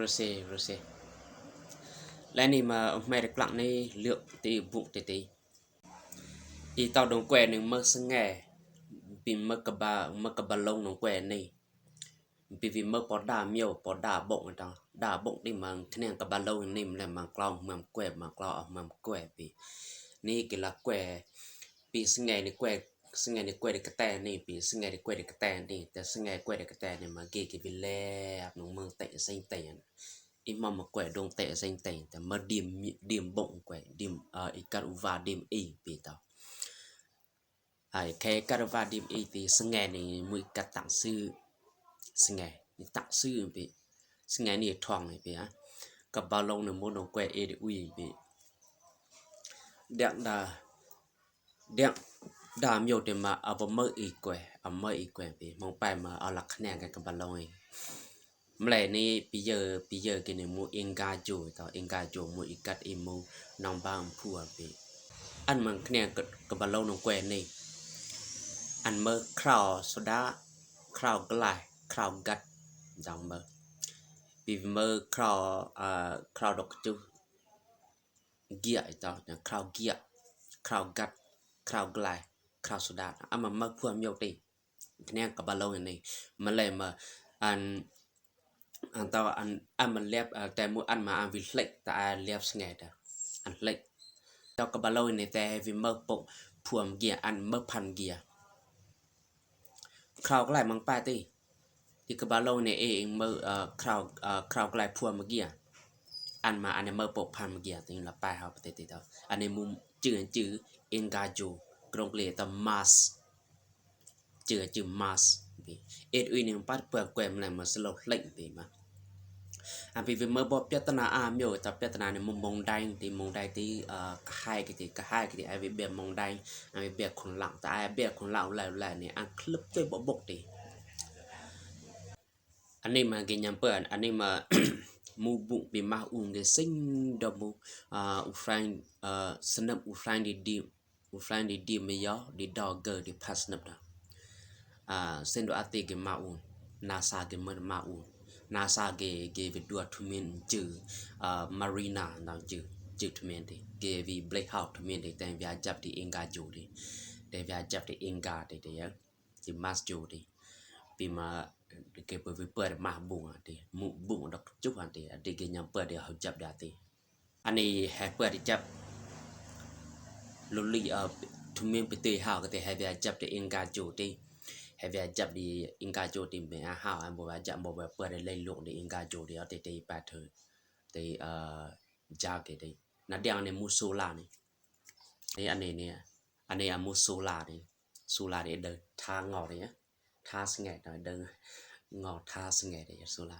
Roseและนี่มาไม่ได้กลักในเลือกตีบุกตีอีตอดงแกวนึงมึกสงแงปีมึกกะบะลงนงแกวนี่ปีวิมึกปอดาเมียวปอดาบกอันตอดาบกนี่มันคะแนนกะบะลงนี่มันมันกลองมันแกวมันกลอมันแกวปีนี่กิละแกวปีสงแงนี่แกวสงแงนี่แกวได้กะแตนี่ปีสงแงนี่แกวได้กะแตนี่แต่สงแงแกวได้กะแตนี่มาเกกิวิแลบนงเมืองเตะเซ็งเตนอีมอมแกวดงเตะเซ็งเตนแต่มาดิมบงแกวดิมอีกะอุวาดิมอีปีตอแค่กะอุวาดิมอีปีสงแงนี่มือกะตังซื่อสงแงนี่ตักซื่อปีสงแงนี่ทองนี่ปีฮะกะบาลงนโมนงแกวเอดิอุยปีเด็กดามโยเตมาเอาบ่มื้ออีกแกวเอามื้ออีกแกวปีมองไปมาเอาหลักคะแนนกันกะบาลงมแลนี่ปีเยอกินมูเองกาโจตอเองกาโจมูอีกัดอีมูนองบางพัวปีอันมันคะแนนกะบาลงนงแกวนี่อันเมื่อคราวโซดาคราวกลายคราวกัดดังเมื่อปีเมื่อคราวดอกจุเกียตอคราวเกียคราวกัดคราวกลายคราวโซดาอันมันเมื่อพัวมีโยติคะแนนกะบาลงนี่มันเลยมาอันตออันมันเรียบแต่มูอันมาอันวิเล็กแต่เรียบสงแงอันเล็กตอกะบาลงนี่แต่วิเมื่อปกพวมเกียอันเมื่อพันเกียคราวกลายมังป้าติที่กะบาลงนี่เองเมื่อคราวกลายพวมเกียอันมาอันเมื่อปกพันเกียติละป้าเฮาปติตออันในมุมจื่อเองกาโจกรงเกลตอมาสจื่อมาสเอ็ดอุยนึงปัดเปลือกแกวมแล้วมาสโลเล็กติมาอันปีเมื่อบ่เปียตนาอามโยตะเปียตนาในมุมมองได้ที่มองได้ที่กะให้กิไอ้เบียมองได้ไอ้เบียคนหลังแต่ไอ้เบียคนหลังแล้วนี่อันคลึบด้วยบ่บกติอันนี้มากินยำเปิ้นอันนี้มามูบุปีมาอุงเดซิงดอมูอุฟรานสนับอุฟรานดีเมยอดีดอเกอร์ดีพัสนับดาเซนโดอาติเกมาอุนาซาเกมมาอุNASA ge vidua thumin ju marina na ju thumin de ge vi black out thumin de tan bya jap di inga ju de bya jap di inga de ya ji mas ju de pi ma ge pe vi pet ma bung de mu bung dok chuk an de ge nyam pet de hau jap da te ani ha pet di jap loli thumin pe te ha ge te ha bya jap de inga ju deให้เวจับดีอิงกาโจติเมหาอันบ่ว่าจับบ่ว่าเปิดได้เลยลูกอิงกาโจดิเอาเตปาเธอเตจากเตนัดเดียงในมูโซลานี่อันนี้เนี่ยอันนี้มูโซลานี่โซลานี่เดินทางงอนี่ทาสงแงเดินงอทาสงแงได้โซลา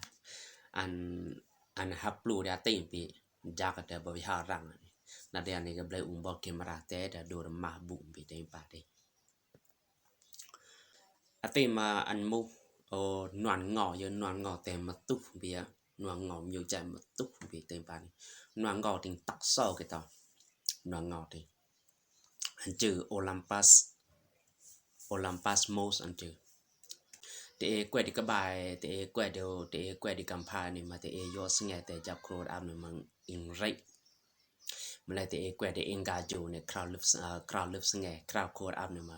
อันฮับลูเดาติปีจากแต่บ่วิหารังนัดเดียงนี่ก็เบลอุมบ่เกมราแต่ดูมาบุมปีเตปาเตอติมาอันมุนวนงอยนวนงอแต่มาตุเบียนวนงอมีใจมาตุเบียเต็มปานนวนงอติงตักซอกะตอนวนงอติอันจือโอลัมปัสโมสอันจือเตแกวดิกะบายเตแกวดิกัมพานี่มาเตยอสงแงแต่จับโครดอันมันอิงไรมันเลยเตแกวดิเองกาโจเนี่ยคราวลึกสงแงคราวโครดอันนี่มา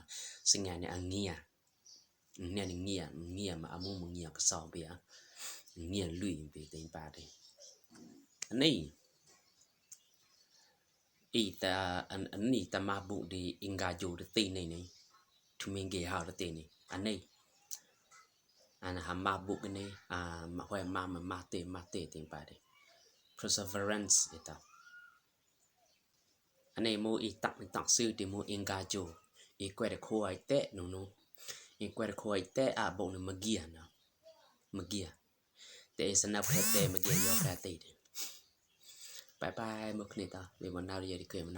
สงแงเนี่ยอังเงียเนี่ยเงียมาอามุมเงียก็ซอเบียเงียลุยไปเต็มปาดิอันนี้อีตาอันนี้ตามาบุดีอิงกาโจดตีนี่ทุมิงเกฮาวดตีนี่อันนี้อันหามาบุกนี่มาห้อยมาเตเต็มปาดิ perseverance อีตาอันนี้โมอีตักซื้อติโมอิงกาโจอีกว่าจะโคไอเตะนูอีกว่าจะโคไอเตะบ่นมาเกียนะมาเกียแต่สนับแค่เตะมาเกียยอแค่เตะไปมื้อนี้ตาเววันนาเรียดิเคยมัน